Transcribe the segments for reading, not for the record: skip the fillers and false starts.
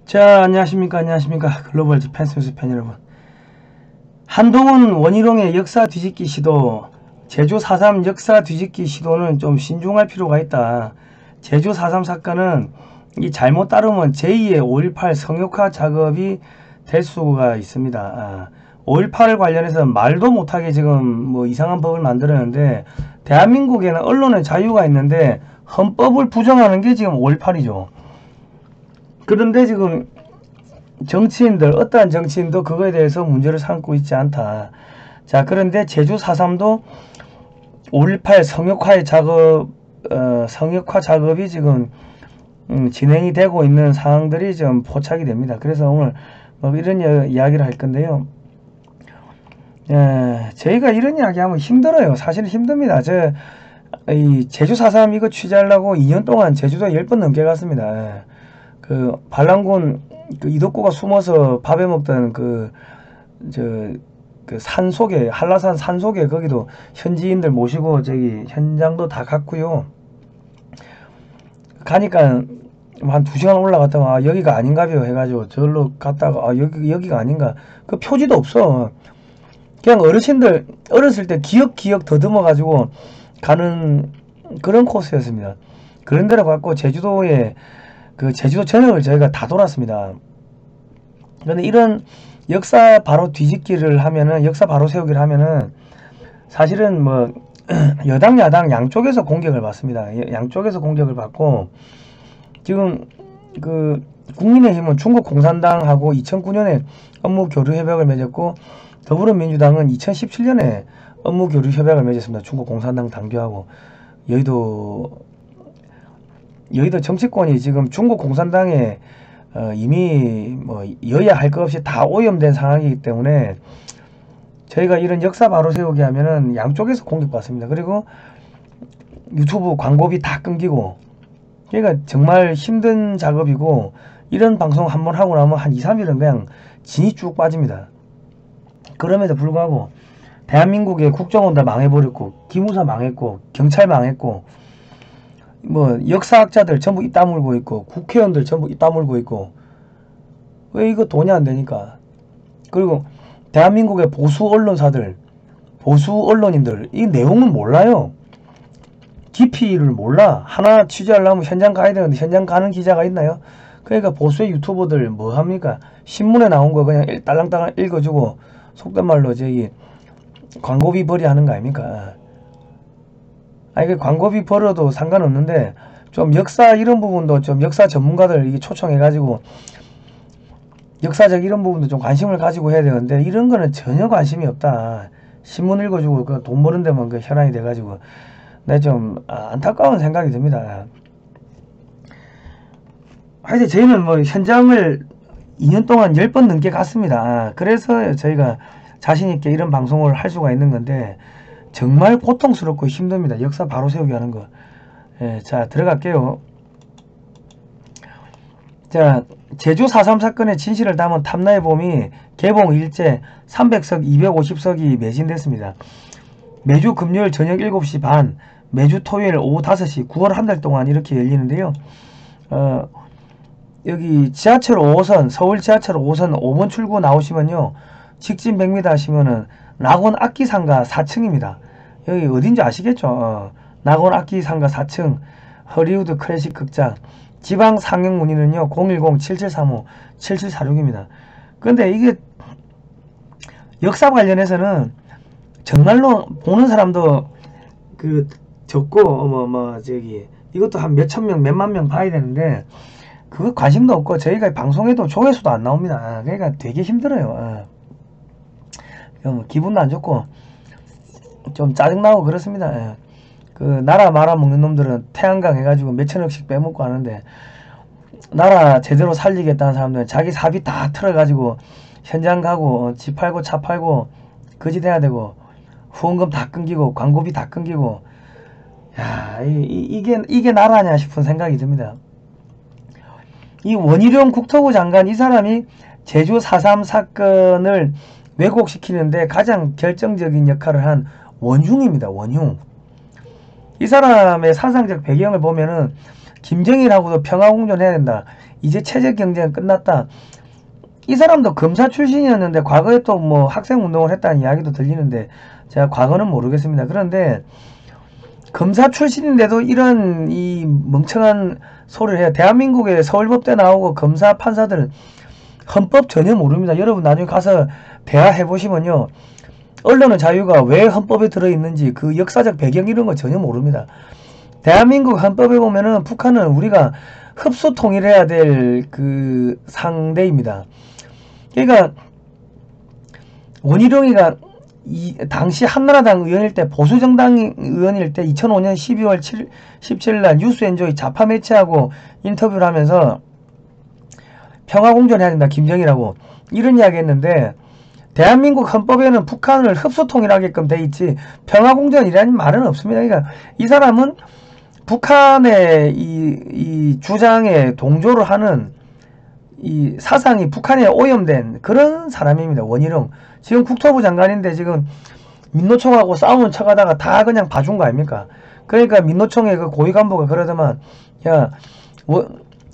자, 안녕하십니까. 글로벌 디펜스 뉴스 팬 여러분. 한동훈 원희룡의 역사 뒤집기 시도, 제주 4.3 역사 뒤집기 시도는 좀 신중할 필요가 있다. 제주 4.3 사건은 이 잘못 따르면 제2의 5.18 성역화 작업이 될 수가 있습니다. 5.18을 관련해서 말도 못하게 지금 뭐 이상한 법을 만들었는데, 대한민국에는 언론의 자유가 있는데 헌법을 부정하는 게 지금 5.18이죠. 그런데 지금 정치인들, 어떠한 정치인도 그거에 대해서 문제를 삼고 있지 않다. 자, 그런데 제주 4.3도 5.18 성역화의 작업, 성역화 작업이 지금 진행이 되고 있는 상황들이 좀 포착이 됩니다. 그래서 오늘 뭐 이런 이야기를 할 건데요. 저희가 이런 이야기 하면 힘들어요. 사실은 힘듭니다. 이 제주 4.3 이거 취재하려고 2년 동안 제주도 10번 넘게 갔습니다. 그 반란군 그 이덕구가 숨어서 밥해 먹던 그 산 속에, 한라산 산 속에 거기도 현지인들 모시고 저기 현장도 다 갔고요. 가니까 한 2시간 올라갔다가 아, 여기가 아닌가벼 해가지고 저기로 갔다가 아, 여기가 아닌가, 그 표지도 없어. 그냥 어르신들 어렸을 때 기억 더듬어 가지고 가는 그런 코스였습니다. 그런 데로 갔고 제주도에 그 제주도 전역을 저희가 다 돌았습니다. 그런데 이런 역사 바로 뒤집기를 하면은, 역사 바로 세우기를 하면은 사실은 뭐 여당 야당 양쪽에서 공격을 받습니다. 양쪽에서 공격을 받고, 지금 그 국민의힘은 중국 공산당하고 2009년에 업무 교류 협약을 맺었고, 더불어민주당은 2017년에 업무 교류 협약을 맺었습니다. 중국 공산당 당규하고. 여의도 정치권이 지금 중국 공산당에 이미 뭐 여야 할 것 없이 다 오염된 상황이기 때문에 저희가 이런 역사 바로 세우기 하면은 양쪽에서 공격받습니다. 그리고 유튜브 광고비 다 끊기고, 그러니까 정말 힘든 작업이고, 이런 방송 한번 하고 나면 한 2, 3일은 그냥 진이 쭉 빠집니다. 그럼에도 불구하고 대한민국의 국정원 다 망해버렸고, 기무사 망했고, 경찰 망했고, 뭐 역사학자들 전부 입 다물고 있고, 국회의원들 전부 입 다물고 있고, 왜 이거 돈이 안 되니까. 그리고 대한민국의 보수 언론사들, 보수 언론인들 이 내용은 몰라요. 깊이를 몰라. 하나 취재하려면 현장 가야 되는데 현장 가는 기자가 있나요? 그러니까 보수의 유튜버들 뭐 합니까? 신문에 나온 거 그냥 딸랑딸랑 읽어주고, 속된 말로 저기 광고비 벌이 하는 거 아닙니까? 아니, 그 광고비 벌어도 상관없는데 좀 역사 이런 부분도 좀 역사 전문가들 이게 초청해가지고 역사적 이런 부분도 좀 관심을 가지고 해야 되는데, 이런 거는 전혀 관심이 없다. 신문 읽어주고 그 돈 버는 데만 그 현안이 돼가지고 내 좀 안타까운 생각이 듭니다. 하여튼 저희는 뭐 현장을 2년 동안 10번 넘게 갔습니다. 그래서 저희가 자신있게 이런 방송을 할 수가 있는 건데, 정말 고통스럽고 힘듭니다. 역사 바로 세우기 하는 거. 자, 들어갈게요. 자, 제주 4.3 사건의 진실을 담은 탐나의 봄이 개봉 일제 300석 250석이 매진됐습니다. 매주 금요일 저녁 7시 반, 매주 토요일 오후 5시, 9월 한 달 동안 이렇게 열리는데요. 여기 지하철 5호선, 서울 지하철 5호선 5번 출구 나오시면요, 직진 100m 하시면은 낙원 악기상가 4층입니다. 여기 어딘지 아시겠죠? 낙원 악기상가 4층 허리우드 클래식 극장. 지방 상영 문의는요 010-7735-7746입니다. 근데 이게 역사 관련해서는 정말로 보는 사람도 그 적고, 저기 이것도 한 몇천 명 몇만 명 봐야 되는데 그거 관심도 없고, 저희가 방송에도 조회수도 안 나옵니다. 그러니까 되게 힘들어요. 기분도 안 좋고 좀 짜증나고 그렇습니다. 그 나라 말아먹는 놈들은 태양광 해가지고 몇천억씩 빼먹고 하는데, 나라 제대로 살리겠다는 사람들은 자기 사비 다 틀어가지고 현장 가고 집 팔고 차 팔고 거지 돼야 되고, 후원금 다 끊기고 광고비 다 끊기고, 야, 이게 나라냐 싶은 생각이 듭니다. 이 원희룡 국토부 장관, 이 사람이 제주 4.3 사건을 왜곡시키는데 가장 결정적인 역할을 한 원흉입니다. 원흉. 이 사람의 사상적 배경을 보면은 김정일하고도 평화공존해야 된다. 이제 체제 경쟁은 끝났다. 이 사람도 검사 출신이었는데 과거에 또 뭐 학생운동을 했다는 이야기도 들리는데 제가 과거는 모르겠습니다. 그런데 검사 출신인데도 이런 이 멍청한 소리를 해요. 대한민국의 서울법대 나오고 검사 판사들은 헌법 전혀 모릅니다. 여러분 나중에 가서 대화해보시면요. 언론의 자유가 왜 헌법에 들어있는지 그 역사적 배경 이런 거 전혀 모릅니다. 대한민국 헌법에 보면은 북한은 우리가 흡수 통일해야 될 그 상대입니다. 그러니까 원희룡이가 당시 한나라당 의원일 때 보수정당 의원일 때 2005년 12월 17일날 뉴스엔조이 좌파 매체하고 인터뷰를 하면서 평화공존해야 된다 김정일하고 이런 이야기 했는데 대한민국 헌법에는 북한을 흡수 통일하게끔 돼 있지 평화공존이라는 말은 없습니다. 그러니까 이 사람은 북한의 이 주장에 동조를 하는 이 사상이 북한에 오염된 그런 사람입니다. 원희룡 지금 국토부 장관인데 지금 민노총하고 싸우는 척하다가 다 그냥 봐준 거 아닙니까? 그러니까 민노총의 그 고위 간부가 그러더만 야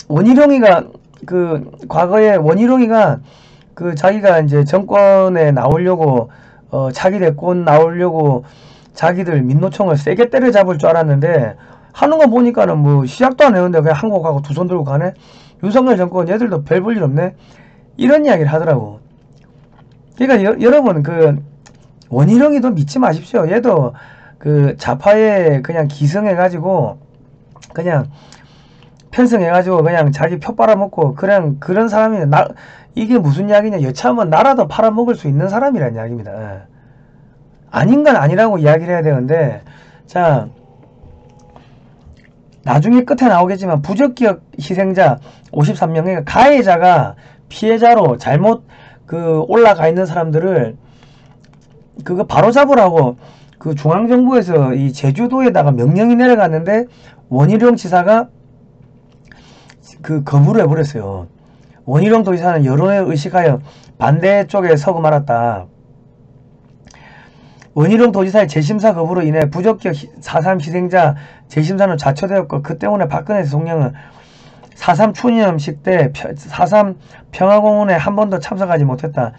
원희룡이가 그 과거에 원희룡이가 그 자기가 이제 정권에 나오려고 차기 대권 나오려고 자기들 민노총을 세게 때려잡을 줄 알았는데 하는 거 보니까는 뭐 시작도 안 했는데 그냥 한국하고 두 손 들고 가네. 윤석열 정권 얘들도 별 볼 일 없네. 이런 이야기를 하더라고. 그러니까 여러분 그 원희룡이도 믿지 마십시오. 얘도 그 좌파에 그냥 기성해가지고 그냥 편성해가지고 그냥 자기 표 빨아먹고 그냥 그런 사람이 이게 무슨 이야기냐. 여차하면 나라도 팔아먹을 수 있는 사람이란 이야기입니다. 예. 아닌 건 아니라고 이야기를 해야 되는데 자 나중에 끝에 나오겠지만 부적기억 희생자 53명의 가해자가 피해자로 잘못 그 올라가 있는 사람들을 그거 바로 잡으라고 그 중앙정부에서 이 제주도에다가 명령이 내려갔는데 원희룡 지사가 그 거부를 해버렸어요. 원희룡 도지사는 여론에 의식하여 반대 쪽에 서고 말았다. 원희룡 도지사의 재심사 거부로 인해 부적격 4.3 희생자 재심사는 좌초되었고 그 때문에 박근혜 대통령은 4.3 추념식 때 4.3 평화공원에 한 번도 참석하지 못했다.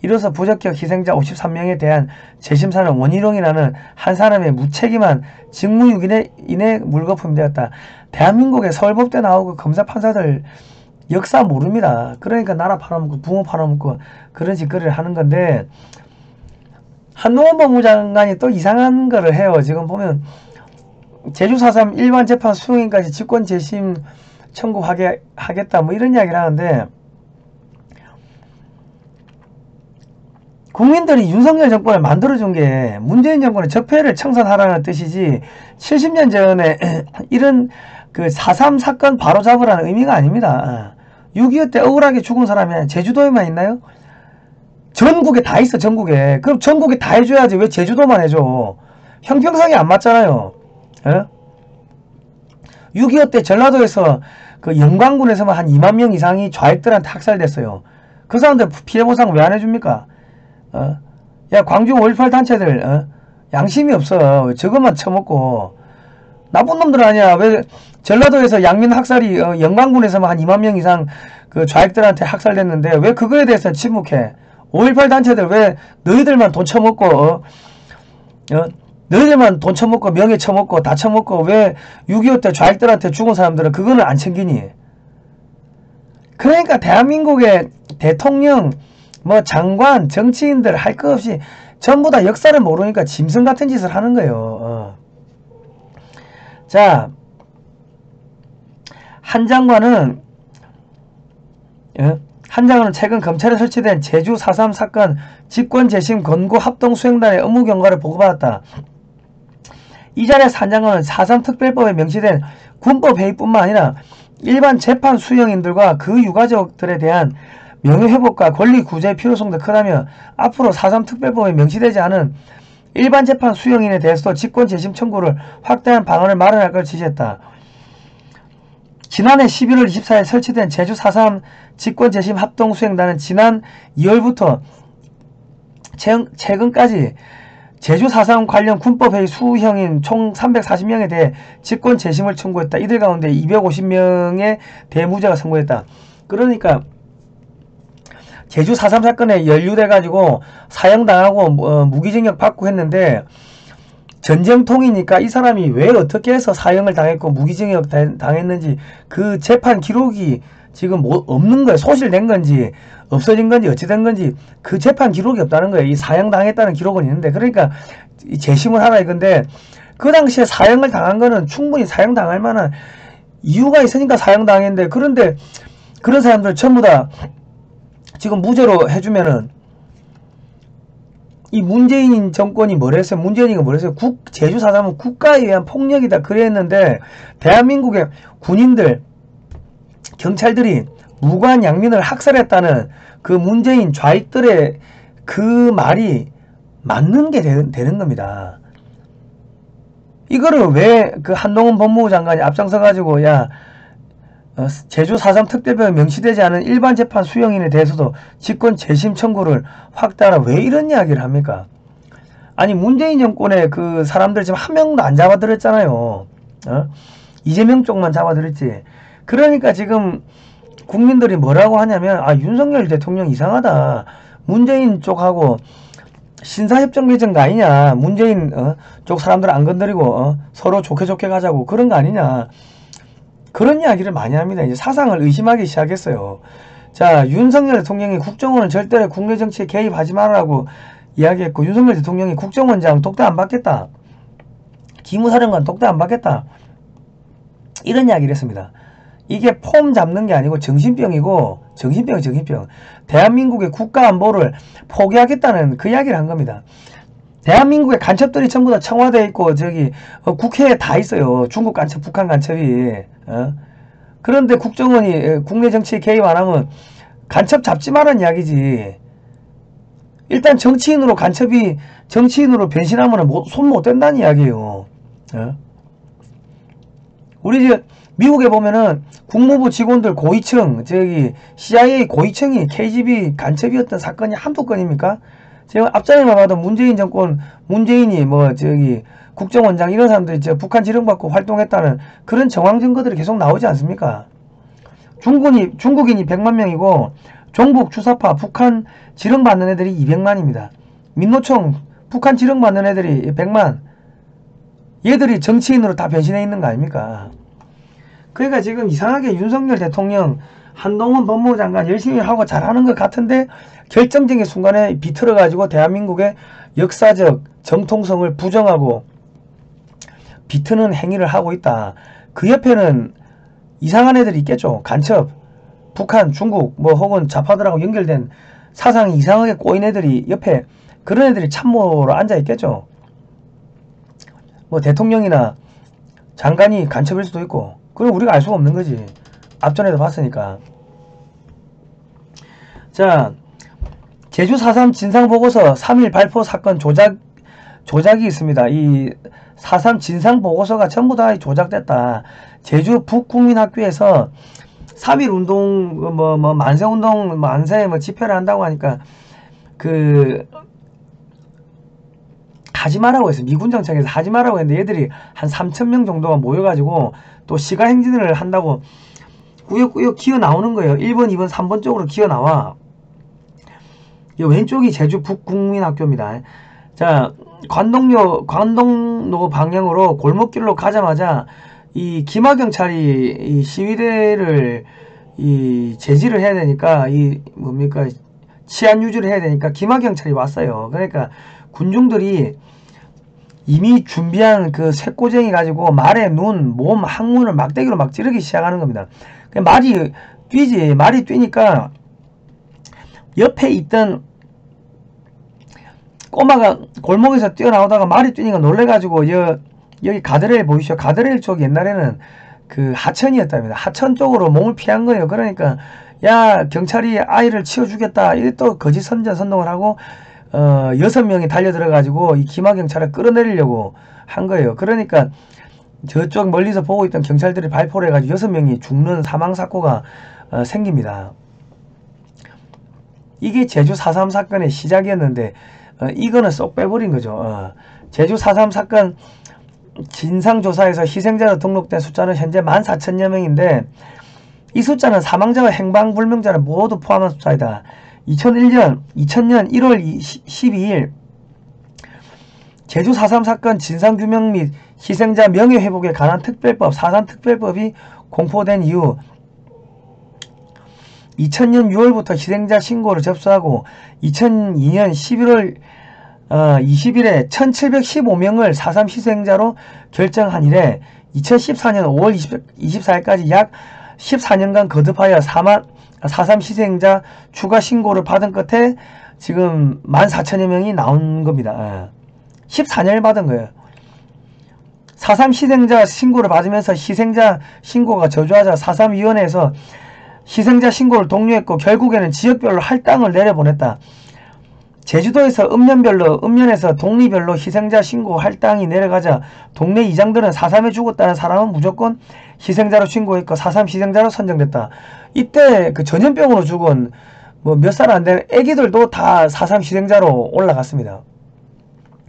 이로써 부적격 희생자 53명에 대한 재심사는 원희룡이라는 한 사람의 무책임한 직무유기에 물거품되었다. 대한민국의 서울법대 나오고 검사 판사들 역사 모릅니다. 그러니까 나라 팔아먹고 부모 팔아먹고 그런 짓거리를 하는 건데 한동훈 법무장관이 또 이상한 거를 해요. 지금 보면 제주 4.3 일반 재판 수용인까지 직권 재심 청구하겠다 뭐 이런 이야기를 하는데 국민들이 윤석열 정권을 만들어준 게 문재인 정권의 적폐를 청산하라는 뜻이지 70년 전에 이런 그 4.3 사건 바로잡으라는 의미가 아닙니다. 6.25 때 억울하게 죽은 사람이 제주도에만 있나요? 전국에 다 있어. 전국에. 그럼 전국에 다 해줘야지 왜 제주도만 해줘. 형평성이 안 맞잖아요. 예? 6.25 때 전라도에서 그 영광군에서만 한 2만 명 이상이 좌익들한테 학살됐어요. 그 사람들 피해보상 왜 안 해줍니까? 야 광주 5.18 단체들 양심이 없어. 저것만 처먹고 나쁜 놈들 아니야. 왜 전라도에서 양민 학살이 영광군에서만 한 2만 명 이상 그 좌익들한테 학살됐는데 왜 그거에 대해서 침묵해? 5.18 단체들 왜 너희들만 돈 처먹고 너희들만 돈 처먹고 명예 처먹고 다 처먹고 왜 6.25 때 좌익들한테 죽은 사람들은 그거는 안 챙기니? 그러니까 대한민국의 대통령 뭐 장관 정치인들 할 거 없이 전부 다 역사를 모르니까 짐승 같은 짓을 하는 거예요. 자, 한 장관은 최근 검찰에 설치된 제주 4.3 사건 직권재심 권고 합동수행단의 업무 경과를 보고받았다. 이 자리에서 한 장관은 4.3 특별법에 명시된 군법회의뿐만 아니라 일반 재판 수용인들과 그 유가족들에 대한 명예회복과 권리구제의 필요성도 크다며 앞으로 4.3 특별법에 명시되지 않은 일반 재판 수용인에 대해서도 직권재심 청구를 확대한 방안을 마련할 것을 지시했다. 지난해 11월 24일 설치된 제주 4.3 직권재심 합동수행단은 지난 2월부터 최근까지 제주 4.3 관련 군법회의 수형인 총 340명에 대해 직권 재심을 청구했다. 이들 가운데 250명에 대해 무죄가 선고했다. 그러니까 제주 4.3 사건에 연루돼가지고 사형당하고 무기징역 받고 했는데, 전쟁통이니까 이 사람이 왜 어떻게 해서 사형을 당했고 무기징역 당했는지 그 재판 기록이 지금 뭐 없는 거예요. 소실된 건지 없어진 건지 어찌된 건지 그 재판 기록이 없다는 거예요. 이 사형 당했다는 기록은 있는데, 그러니까 재심을 하라 이건데, 그 당시에 사형을 당한 거는 충분히 사형 당할 만한 이유가 있으니까 사형 당했는데, 그런데 그런 사람들 전부 다 지금 무죄로 해주면은, 이 문재인 정권이 뭐라 했어요? 문재인이가 뭐라 했어요? 제주 4.3은 국가에 의한 폭력이다. 그랬는데, 대한민국의 군인들, 경찰들이 무고한 양민을 학살했다는 그 문재인 좌익들의 그 말이 맞는 게 되는 겁니다. 이거를 왜 그 한동훈 법무부 장관이 앞장서가지고, 야, 제주 4.3 특별법에 명시되지 않은 일반 재판 수용인에 대해서도 직권 재심 청구를 확대하라. 왜 이런 이야기를 합니까? 아니, 문재인 정권의 그 사람들 지금 한 명도 안 잡아들였잖아요. 이재명 쪽만 잡아들였지. 그러니까 지금 국민들이 뭐라고 하냐면, 아, 윤석열 대통령 이상하다. 문재인 쪽하고 신사협정 맺은 거 아니냐. 문재인 쪽 사람들 안 건드리고 서로 좋게 좋게 가자고 그런 거 아니냐. 그런 이야기를 많이 합니다. 이제 사상을 의심하기 시작했어요. 자, 윤석열 대통령이 국정원은 절대로 국내 정치에 개입하지 말라고 이야기했고, 윤석열 대통령이 국정원장 독대 안 받겠다. 기무사령관 독대 안 받겠다. 이런 이야기를 했습니다. 이게 폼 잡는 게 아니고 정신병이고, 정신병. 대한민국의 국가 안보를 포기하겠다는 그 이야기를 한 겁니다. 대한민국의 간첩들이 전부 다 청와대에 있고 저기 국회에 다 있어요. 중국 간첩, 북한 간첩이. 그런데 국정원이 국내 정치에 개입 안 하면 간첩 잡지 말란 이야기지. 일단 정치인으로 간첩이 정치인으로 변신하면 손 못 댄다는 이야기예요. 우리 저 미국에 보면은 국무부 직원들 고위층, 저기 CIA 고위층이 KGB 간첩이었던 사건이 한두 건입니까? 제가 앞전에만 봐도 문재인 정권, 문재인이 뭐 저기 국정원장 이런 사람들이 저 북한 지령받고 활동했다는 그런 정황 증거들이 계속 나오지 않습니까? 중국인이 100만 명이고 종북 주사파 북한 지령받는 애들이 200만입니다. 민노총 북한 지령받는 애들이 100만. 얘들이 정치인으로 다 변신해 있는 거 아닙니까? 그러니까 지금 이상하게 윤석열 대통령, 한동훈 법무부 장관 열심히 하고 잘하는 것 같은데 결정적인 순간에 비틀어가지고 대한민국의 역사적 정통성을 부정하고 비트는 행위를 하고 있다. 그 옆에는 이상한 애들이 있겠죠. 간첩, 북한, 중국 뭐 혹은 좌파들하고 연결된 사상이 이상하게 꼬인 애들이 옆에 그런 애들이 참모로 앉아 있겠죠. 뭐 대통령이나 장관이 간첩일 수도 있고, 그건 우리가 알 수가 없는 거지. 앞전에도 봤으니까. 자, 제주 4.3 진상보고서 3.1 발포 사건 조작이 있습니다. 이 4.3 진상보고서가 전부 다 조작됐다. 제주 북국민학교에서 3.1 운동, 만세운동, 만세 집회를 한다고 하니까 하지 마라고 했어요. 미군정책에서 하지 마라고 했는데 얘들이 한 3,000명 정도가 모여가지고 또 시가행진을 한다고 꾸역꾸역 기어 나오는 거예요. 1번, 2번, 3번 쪽으로 기어 나와. 이 왼쪽이 제주 북국민학교입니다. 자, 관동로 방향으로 골목길로 가자마자 이 기마경찰이 이 시위대를 제지를 해야 되니까 치안 유지를 해야 되니까 기마경찰이 왔어요. 그러니까 군중들이 이미 준비한 그 쇠꼬쟁이 가지고 말의 눈, 몸, 항문을 막대기로 막 찌르기 시작하는 겁니다. 말이 뛰지. 말이 뛰니까 옆에 있던 꼬마가 골목에서 뛰어나오다가 말이 뛰니까 놀래가지고 여기 가드레일 보이시죠? 가드레일 쪽 옛날에는 그 하천이었답니다. 하천 쪽으로 몸을 피한 거예요. 그러니까 야, 경찰이 아이를 치워주겠다. 이게 또 거짓 선전선동을 하고 6명이 달려들어가지고 이 기마경찰을 끌어내리려고 한 거예요. 그러니까 저쪽 멀리서 보고 있던 경찰들이 발포를 해가지고 6명이 죽는 사망사고가 생깁니다. 이게 제주 4.3 사건의 시작이었는데 이거는 쏙 빼버린 거죠. 제주 4.3 사건 진상조사에서 희생자로 등록된 숫자는 현재 14,000여 명인데 이 숫자는 사망자와 행방불명자를 모두 포함한 숫자이다. 2000년 1월 12일 제주 4.3 사건 진상규명 및 희생자 명예회복에 관한 특별법 4.3 특별법이 공포된 이후 2000년 6월부터 희생자 신고를 접수하고 2002년 11월 20일에 1715명을 4.3 희생자로 결정한 이래 2014년 5월 24일까지 약 14년간 거듭하여 4.3 희생자 추가 신고를 받은 끝에 지금 14,000여 명이 나온 겁니다. 14년을 받은 거예요. 4.3 희생자 신고를 받으면서 희생자 신고가 저조하자 4.3위원회에서 희생자 신고를 독려했고 결국에는 지역별로 할당을 내려보냈다. 제주도에서 읍면에서 동리별로 희생자 신고 할당이 내려가자 동네 이장들은 4.3에 죽었다는 사람은 무조건 희생자로 신고했고 4.3 희생자로 선정됐다. 이때 그 전염병으로 죽은 뭐 몇 살 안 되는 애기들도 다 4.3 희생자로 올라갔습니다.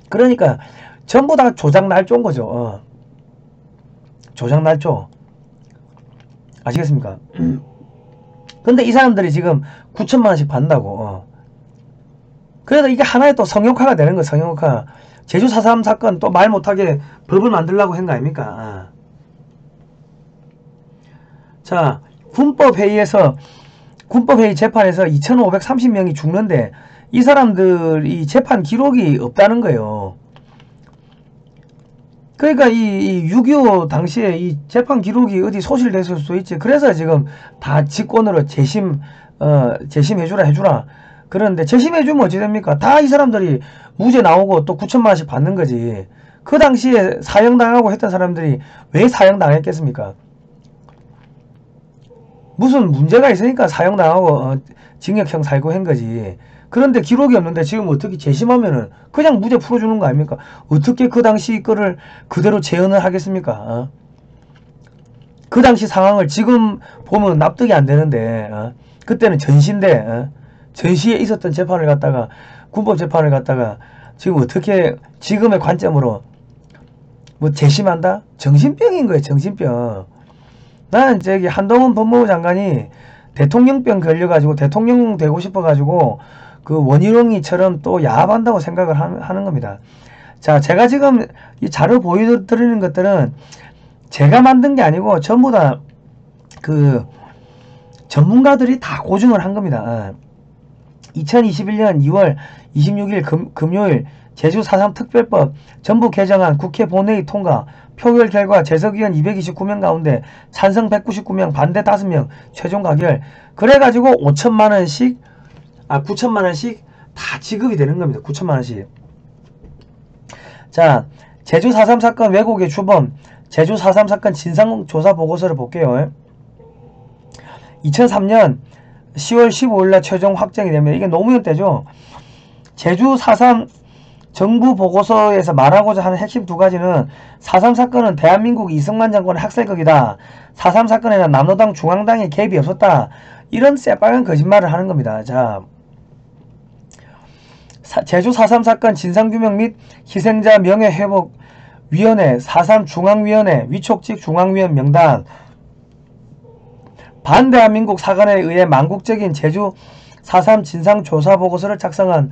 그러니까 전부 다 조작 날조인 거죠. 조작 날조. 아시겠습니까? 근데 이 사람들이 지금 9천만원씩 받는다고. 그래서 이게 하나의 또 성역화가 되는 거예요. 성역화. 제주 4.3 사건 또 말 못하게 법을 만들려고 한 거 아닙니까? 자, 군법회의 재판에서 2,530명이 죽는데 이 사람들이 재판 기록이 없다는 거예요. 그러니까 이 6.25 당시에 이 재판 기록이 어디 소실됐을 수도 있지. 그래서 지금 다 직권으로 재심해주라. 그런데 재심해주면 어찌 됩니까? 다 이 사람들이 무죄 나오고 또 9천만원씩 받는 거지. 그 당시에 사형당하고 했던 사람들이 왜 사형당했겠습니까? 무슨 문제가 있으니까 사형당하고 징역형 살고 한 거지. 그런데 기록이 없는데 지금 어떻게 재심하면은 그냥 무죄 풀어주는 거 아닙니까? 어떻게 그 당시 거를 그대로 재현을 하겠습니까? 그 당시 상황을 지금 보면 납득이 안 되는데 그때는 전시인데 전시에 있었던 재판을 갖다가 군법 재판을 갖다가 지금 어떻게 지금의 관점으로 뭐 재심한다? 정신병인 거예요. 정신병. 나는 저기 한동훈 법무부 장관이 대통령병 걸려가지고 대통령 되고 싶어가지고 그 원희룡이처럼 또 야합한다고 생각을 하는 겁니다. 자, 제가 지금 이 자료 보여드리는 것들은 제가 만든 게 아니고 전부 다 그 전문가들이 다 고증을 한 겁니다. 2021년 2월 26일 금요일 제주 4.3 특별법 전부 개정안 국회 본회의 통과 표결 결과 재석위원 229명 가운데 찬성 199명 반대 5명 최종 가결. 그래가지고 5천만원씩 9천만원씩 다 지급이 되는 겁니다. 9천만원씩. 자, 제주 4.3 사건 왜곡의 주범 제주 4.3 사건 진상조사 보고서를 볼게요. 2003년 10월 15일날 최종 확정이 되면 이게 노무현 때죠. 제주 4.3 정부 보고서에서 말하고자 하는 핵심 두 가지는 4.3 사건은 대한민국 이승만 정권의 학살극이다. 4.3 사건에는 남로당 중앙당의 개입이 없었다. 이런 새빨간 거짓말을 하는 겁니다. 자, 제주 4.3 사건 진상규명 및 희생자 명예회복위원회 4.3 중앙위원회 위촉직 중앙위원 명단 반대한민국 사건에 의해 망국적인 제주 4.3 진상조사보고서를 작성한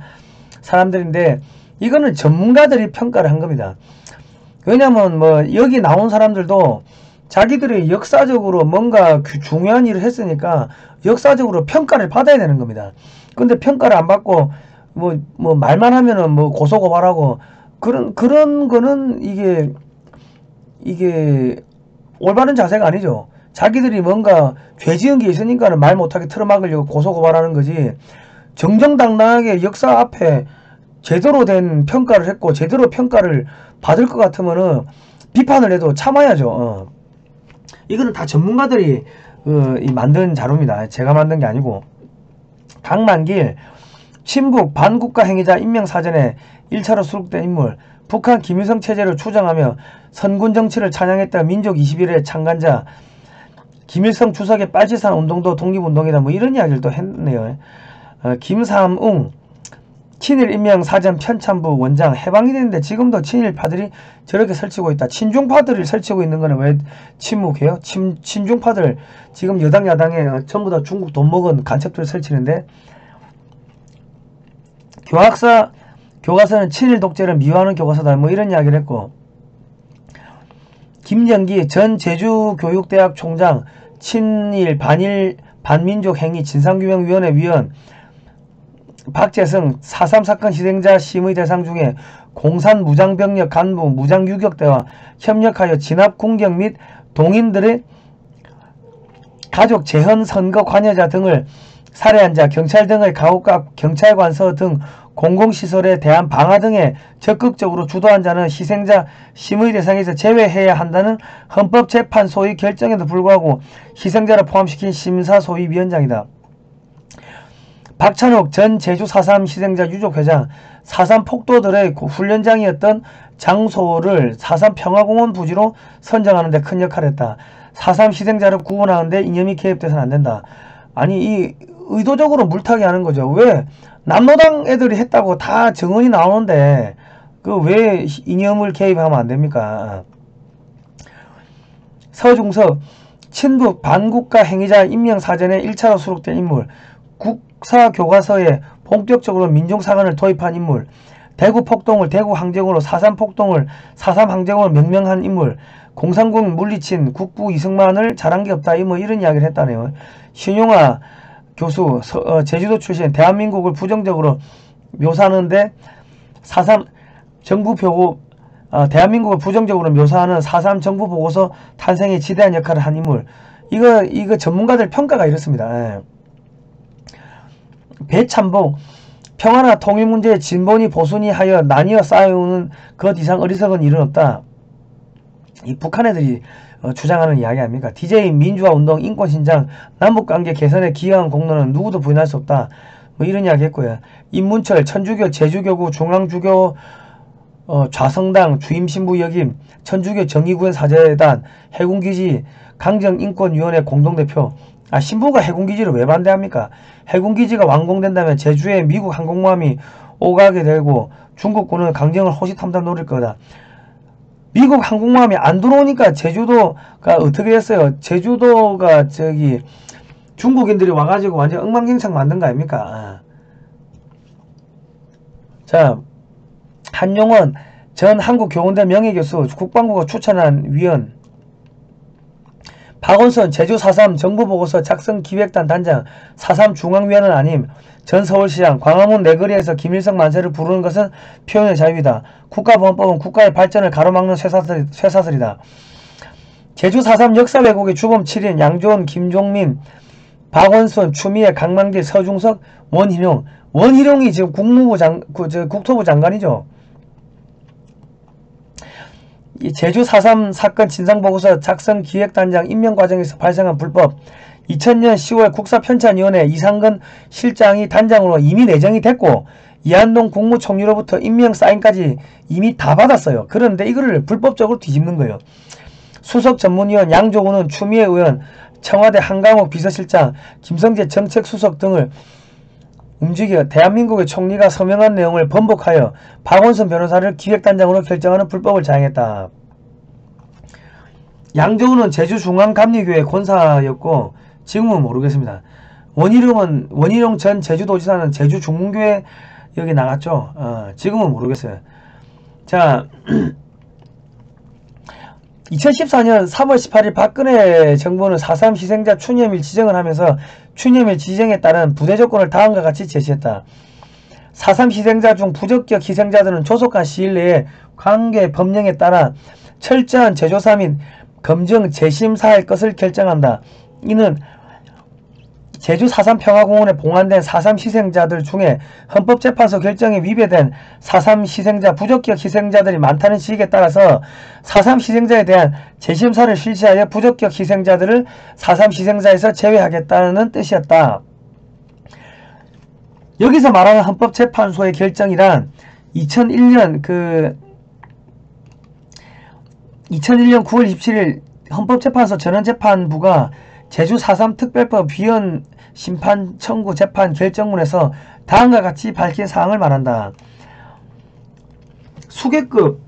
사람들인데 이거는 전문가들이 평가를 한 겁니다. 왜냐면 뭐 여기 나온 사람들도 자기들이 역사적으로 뭔가 중요한 일을 했으니까 역사적으로 평가를 받아야 되는 겁니다. 근데 평가를 안 받고 뭐 말만 하면은 뭐 고소고발하고 그런 거는 이게 올바른 자세가 아니죠. 자기들이 뭔가 죄 지은 게 있으니까는 말 못하게 틀어막으려고 고소고발하는 거지. 정정당당하게 역사 앞에 제대로 된 평가를 했고 제대로 평가를 받을 것 같으면은 비판을 해도 참아야죠. 이거는 다 전문가들이 만든 자료입니다. 제가 만든 게 아니고. 강만길 친북 반국가 행위자 임명사전에 1차로 수록된 인물 북한 김일성 체제를 추정하며 선군 정치를 찬양했던 민족 21의 창간자 김일성 주석의 빨치산 운동도 독립운동이다. 뭐 이런 이야기를 또 했네요. 김삼웅 친일 인명 사전 편찬부 원장 해방이 됐는데 지금도 친일파들이 저렇게 설치고 있다. 친중파들을 설치고 있는 거는 왜 침묵해요? 친중파들 지금 여당 야당에 전부 다 중국 돈 먹은 간첩들 설치는데, 교과서는 친일 독재를 미화하는 교과서다 뭐 이런 이야기를 했고, 김정기 전 제주교육대학 총장 친일 반민족 행위 진상규명위원회 위원, 박재승 4.3 사건 희생자 심의 대상 중에 공산 무장병력 간부 무장유격대와 협력하여 진압 공격 및 동인들의 가족 재헌 선거 관여자 등을 살해한 자, 경찰 등의 가옥과 경찰관서 등 공공시설에 대한 방화 등에 적극적으로 주도한 자는 희생자 심의 대상에서 제외해야 한다는 헌법재판소의 결정에도 불구하고 희생자를 포함시킨 심사소위위원장이다. 박찬욱 전 제주 4.3 희생자 유족회장, 4.3 폭도들의 훈련장이었던 장소를 4.3 평화공원 부지로 선정하는 데 큰 역할을 했다. 4.3 희생자를 구원하는데 이념이 개입돼서는 안된다. 아니 이 의도적으로 물타기 하는 거죠. 왜 남노당 애들이 했다고 다 증언이 나오는데 그 왜 이념을 개입하면 안됩니까? 서중섭 친북 반국가 행위자 임명사전에 1차로 수록된 인물, 국사교과서에 본격적으로 민중사관을 도입한 인물, 대구 폭동을 대구 항쟁으로 4.3 폭동을 4.3 항쟁으로 명명한 인물, 공산국 물리친 국부 이승만을 잘한 게 없다 뭐 이런 이야기를 했다네요. 신용화 교수 제주도 출신, 대한민국을 부정적으로 묘사하는데 4.3 정부표고 대한민국을 부정적으로 묘사하는 4.3 정부보고서 탄생에 지대한 역할을 한 인물. 이거 전문가들 평가가 이렇습니다. 예. 배참복 평화나 통일 문제에 진보니 보수니 하여 나뉘어 싸우는 것 이상 어리석은 일은 없다. 이 북한 애들이 주장하는 이야기 아닙니까? DJ 민주화운동 인권신장 남북관계 개선에 기여한 공로는 누구도 부인할 수 없다. 뭐 이런 이야기 했고요. 임문철 천주교 제주교구 중앙주교 좌성당 주임신부 역임 천주교 정의구현 사제단 해군기지 강정인권위원회 공동대표. 신부가 해군기지를 왜 반대합니까? 해군기지가 완공된다면 제주에 미국 항공모함이 오가게 되고 중국군은 강정을 호시탐탐 노릴 거다. 미국 항공모함이 안 들어오니까 제주도가 어떻게 됐어요? 제주도가 저기 중국인들이 와가지고 완전 엉망진창 만든 거 아닙니까? 자, 한용원 전 한국교원대 명예교수 국방부가 추천한 위원, 박원순 제주 4.3 정부보고서 작성 기획단 단장 4.3 중앙위원은 아님. 전 서울시장 광화문 내거리에서 김일성 만세를 부르는 것은 표현의 자유이다. 국가보안법은 국가의 발전을 가로막는 쇠사슬이다. 제주 4.3 역사 왜곡의 주범 7인 양조원, 김종민, 박원순, 추미애, 강만길, 서중석, 원희룡. 원희룡이 지금 국토부 장관이죠. 제주 4.3 사건 진상보고서 작성 기획단장 임명 과정에서 발생한 불법, 2000년 10월 국사편찬위원회 이상근 실장이 단장으로 이미 내정이 됐고 이한동 국무총리로부터 임명 사인까지 이미 다 받았어요. 그런데 이거를 불법적으로 뒤집는 거예요. 수석 전문위원 양조구는 추미애 의원, 청와대 한강옥 비서실장, 김성재 정책수석 등을 움직여 대한민국의 총리가 서명한 내용을 번복하여 박원순 변호사를 기획단장으로 결정하는 불법을 자행했다. 양조구는 제주중앙감리교회 권사였고 지금은 모르겠습니다. 원희룡 전 제주도지사는 제주중문교회 여기 나갔죠. 지금은 모르겠어요. 자, 2014년 3월 18일 박근혜 정부는 4.3 희생자 추념일 지정을 하면서 추념일 지정에 따른 부대 조건을 다음과 같이 제시했다. 4.3 희생자 중 부적격 희생자들은 조속한 시일 내에 관계 법령에 따라 철저한 재조사 및 검증 재심사할 것을 결정한다. 이는 제주 4.3 평화공원에 봉안된 4.3 희생자들 중에 헌법재판소 결정에 위배된 4.3 희생자, 부적격 희생자들이 많다는 지식에 따라서 4.3 희생자에 대한 재심사를 실시하여 부적격 희생자들을 4.3 희생자에서 제외하겠다는 뜻이었다. 여기서 말하는 헌법재판소의 결정이란 2001년 9월 27일 헌법재판소 전원재판부가 제주 4.3 특별법 위헌 심판 청구 재판 결정문에서 다음과 같이 밝힌 사항을 말한다. 수계급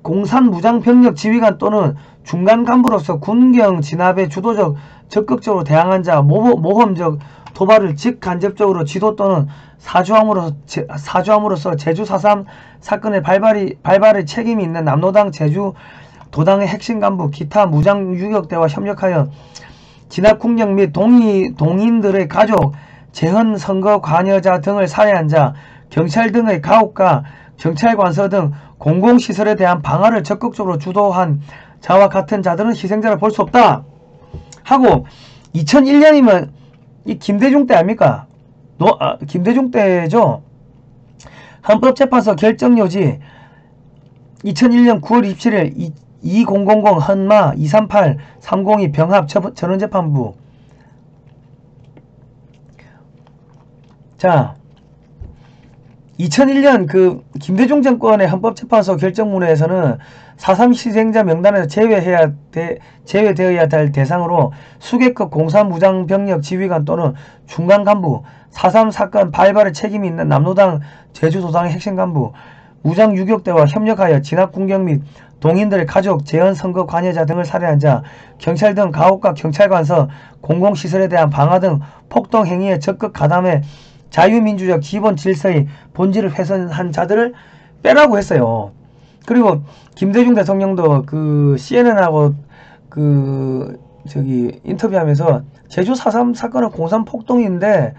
공산 무장병력 지휘관 또는 중간 간부로서 군경 진압에 주도적 적극적으로 대항한 자, 모험적 도발을 직간접적으로 지도 또는 사주함으로써 제주 4.3 사건의 발발에 책임이 있는 남로당 제주도당의 핵심 간부, 기타 무장 유격대와 협력하여 진압 군경 및 동인들의 가족, 재헌 선거 관여자 등을 살해한 자, 경찰 등의 가옥과 경찰관서 등 공공시설에 대한 방화를 적극적으로 주도한 자와 같은 자들은 희생자를 볼 수 없다 하고, 2001년이면 이 김대중 때 아닙니까? 김대중 때죠. 헌법재판소 결정요지 2001년 9월 27일 2000 헌마 238-302 병합 전원재판부. 자, 2001년 그 김대중 정권의 헌법재판소 결정문에서는 4.3 희생자 명단에서 제외되어야 될 대상으로 수계급 공산무장병력 지휘관 또는 중간 간부, 4.3 사건 발발에 책임이 있는 남로당 제주도당의 핵심 간부, 무장 유격대와 협력하여 진압 군경 및 동인들의 가족, 재헌 선거 관여자 등을 살해한 자, 경찰 등 가옥과 경찰관서, 공공시설에 대한 방화 등 폭동 행위에 적극 가담해 자유민주적 기본 질서의 본질을 훼손한 자들을 빼라고 했어요. 그리고 김대중 대통령도 그 CNN하고 인터뷰하면서 제주 4.3 사건은 공산 폭동인데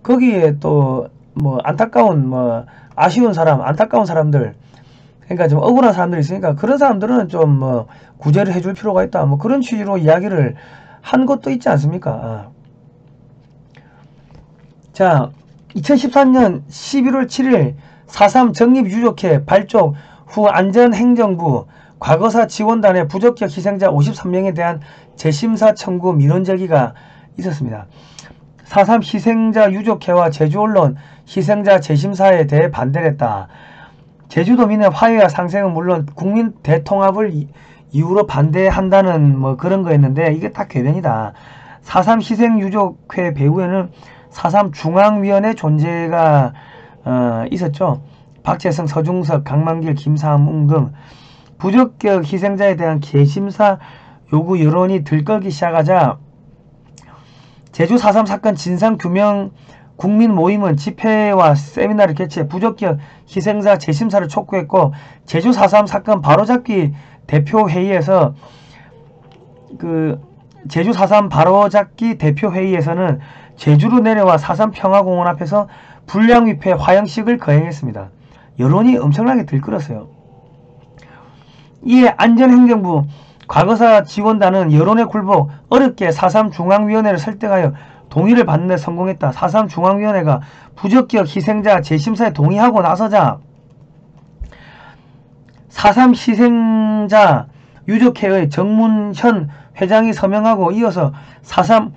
거기에 또 뭐 안타까운 아쉬운 사람, 안타까운 사람들, 그러니까 좀 억울한 사람들이 있으니까 그런 사람들은 좀 구제를 해줄 필요가 있다. 뭐 그런 취지로 이야기를 한 것도 있지 않습니까? 자, 2014년 11월 7일 4.3 정립유족회 발족 후 안전행정부 과거사 지원단의 부적격 희생자 53명에 대한 재심사 청구 민원 제기가 있었습니다. 4.3 희생자 유족회와 제주언론 희생자 재심사에 대해 반대를 했다. 제주도민의 화해와 상생은 물론 국민 대통합을 이유로 반대한다는 뭐 그런 거였는데 이게 다 궤변이다. 4.3 희생유족회 배후에는 4.3 중앙위원회 존재가 있었죠. 박재성, 서중석, 강만길, 김삼웅 등 부적격 희생자에 대한 재심사 요구 여론이 들끓기 시작하자 제주 4.3 사건 진상규명 국민 모임은 집회와 세미나를 개최해 부적격 희생자 재심사를 촉구했고, 제주 4.3 사건 바로잡기 대표회의에서 제주 4.3 바로잡기 대표회의에서는 제주로 내려와 4.3 평화공원 앞에서 불량위패 화형식을 거행했습니다. 여론이 엄청나게 들끓었어요. 이에 안전행정부 과거사 지원단은 여론의 굴복 어렵게 4.3 중앙위원회를 설득하여 동의를 받는 데 성공했다. 4.3 중앙위원회가 부적격 희생자 재심사에 동의하고 나서자 4.3 희생자 유족회의 정문현 회장이 서명하고, 이어서 4.3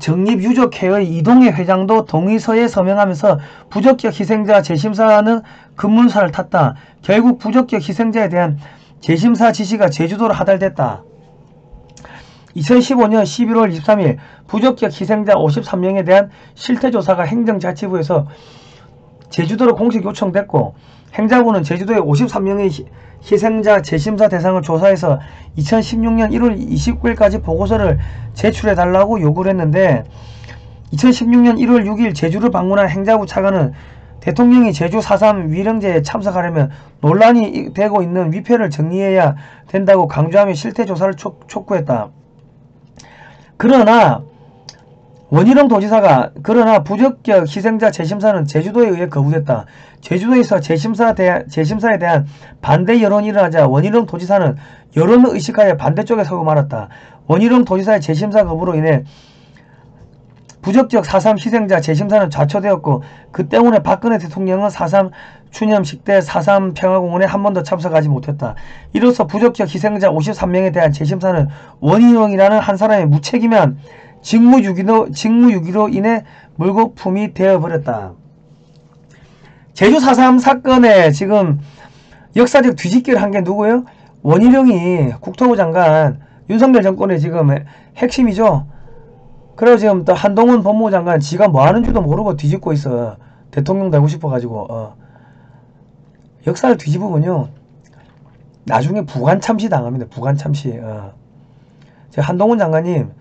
정립유족회의 이동해 회장도 동의서에 서명하면서 부적격 희생자 재심사는 급문사를 탔다. 결국 부적격 희생자에 대한 재심사 지시가 제주도로 하달됐다. 2015년 11월 23일 부적격 희생자 53명에 대한 실태조사가 행정자치부에서 제주도로 공식 요청됐고, 행자부는 제주도의 53명의 희생자 재심사 대상을 조사해서 2016년 1월 29일까지 보고서를 제출해달라고 요구를 했는데, 2016년 1월 6일 제주를 방문한 행자부 차관은 대통령이 제주 4.3 위령제에 참석하려면 논란이 되고 있는 위패를 정리해야 된다고 강조하며 실태조사를 촉구했다. 그러나 원희룡 도지사가 부적격 희생자 재심사는 제주도에 의해 거부됐다. 제주도에서 재심사에 대한 반대 여론이 일어나자 원희룡 도지사는 여론을 의식하여 반대쪽에 서고 말았다. 원희룡 도지사의 재심사 거부로 인해 부적격 4.3 희생자 재심사는 좌초되었고, 그 때문에 박근혜 대통령은 4.3 추념식 때 4.3 평화공원에 한 번도 참석하지 못했다. 이로써 부적격 희생자 53명에 대한 재심사는 원희룡이라는 한 사람의 무책임한 직무유기로 인해 물거품이 되어버렸다. 제주 4.3 사건에 지금 역사적 뒤집기를 한 게 누구예요? 원희룡이 국토부 장관 윤석열 정권의 지금 핵심이죠. 그래서 지금 또 한동훈 법무부 장관 지가 뭐 하는 줄도 모르고 뒤집고 있어. 대통령 되고 싶어가지고. 역사를 뒤집으면요 나중에 부관참시 당합니다. 부관참시. 한동훈 장관님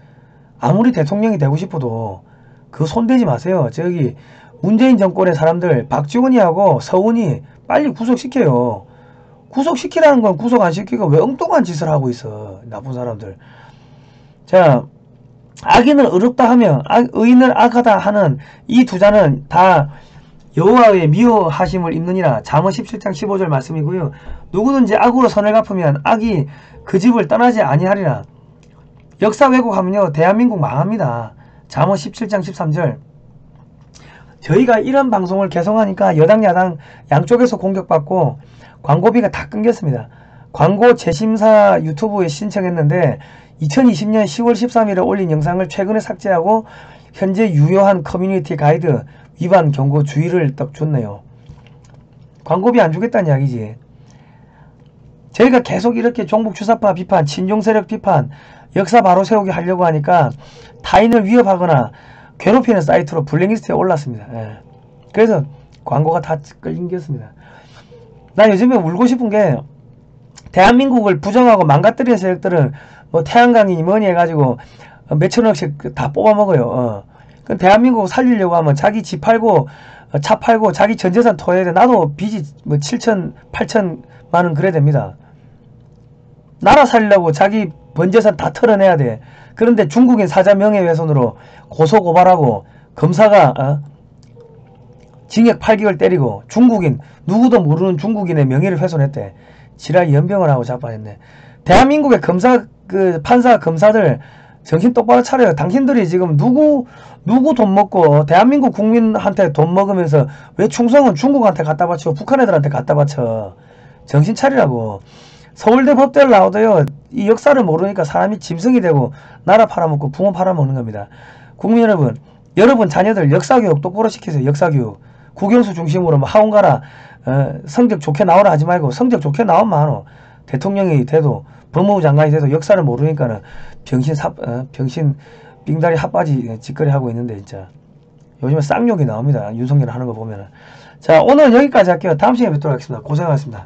아무리 대통령이 되고 싶어도 그 손대지 마세요. 저기 문재인 정권의 사람들 박지원이하고 서훈이 빨리 구속시켜요. 구속시키라는 건 구속 안 시키고 왜 엉뚱한 짓을 하고 있어. 나쁜 사람들. 자, 악인을 의롭다 하며 의인을 악하다 하는 이 두 자는 다 여호와의 미워하심을 입느니라. 잠언 17장 15절 말씀이고요. 누구든지 악으로 선을 갚으면 악이 그 집을 떠나지 아니하리라. 역사 왜곡하면요 대한민국 망합니다. 잠언 17장 13절. 저희가 이런 방송을 개성하니까 여당 야당 양쪽에서 공격받고 광고비가 다 끊겼습니다. 광고 재심사 유튜브에 신청했는데 2020년 10월 13일에 올린 영상을 최근에 삭제하고 현재 유효한 커뮤니티 가이드 위반 경고 주의를 딱 줬네요. 광고비 안 주겠다는 이야기지. 저희가 계속 이렇게 종북주사파 비판, 친중세력 비판, 역사 바로 세우기 하려고 하니까 타인을 위협하거나 괴롭히는 사이트로 블랙리스트에 올랐습니다. 그래서 광고가 다 끌린겼습니다. 나 요즘에 울고 싶은 게 대한민국을 부정하고 망가뜨리는 세력들은 뭐 태양광이 뭐니 해가지고 몇천억씩 다 뽑아먹어요. 그 대한민국 살리려고 하면 자기 집 팔고 차 팔고 자기 전재산 토해야 돼. 나도 빚이 뭐 7천 8천만원 그래야 됩니다. 나라 살리려고 자기 번재산 다 털어내야 돼. 그런데 중국인 사자 명예훼손으로 고소고발하고 검사가 징역 8개월 때리고 중국인 누구도 모르는 중국인의 명예를 훼손했대. 지랄 연병을 하고 자빠졌네. 대한민국의 검사 판사 검사들 정신 똑바로 차려요. 당신들이 지금 누구 돈 먹고 대한민국 국민한테 돈 먹으면서 왜 충성은 중국한테 갖다 바치고 북한 애들한테 갖다 바쳐. 정신 차리라고. 서울대 법대를 나오도요 이 역사를 모르니까 사람이 짐승이 되고 나라 팔아먹고 부모 팔아먹는 겁니다. 국민 여러분, 여러분 자녀들 역사교육 똑바로 시키세요. 역사교육 국영수 중심으로 뭐 학원 가라, 성적 좋게 나오라 하지 말고 성적 좋게 나오면 많어. 대통령이 돼도 법무부 장관이 돼도 역사를 모르니까는 병신 빙다리 핫바지 짓거리 하고 있는데 진짜 요즘에 쌍욕이 나옵니다. 윤석열 하는 거 보면은. 자, 오늘은 여기까지 할게요. 다음 시간에 뵙도록 하겠습니다. 고생하셨습니다.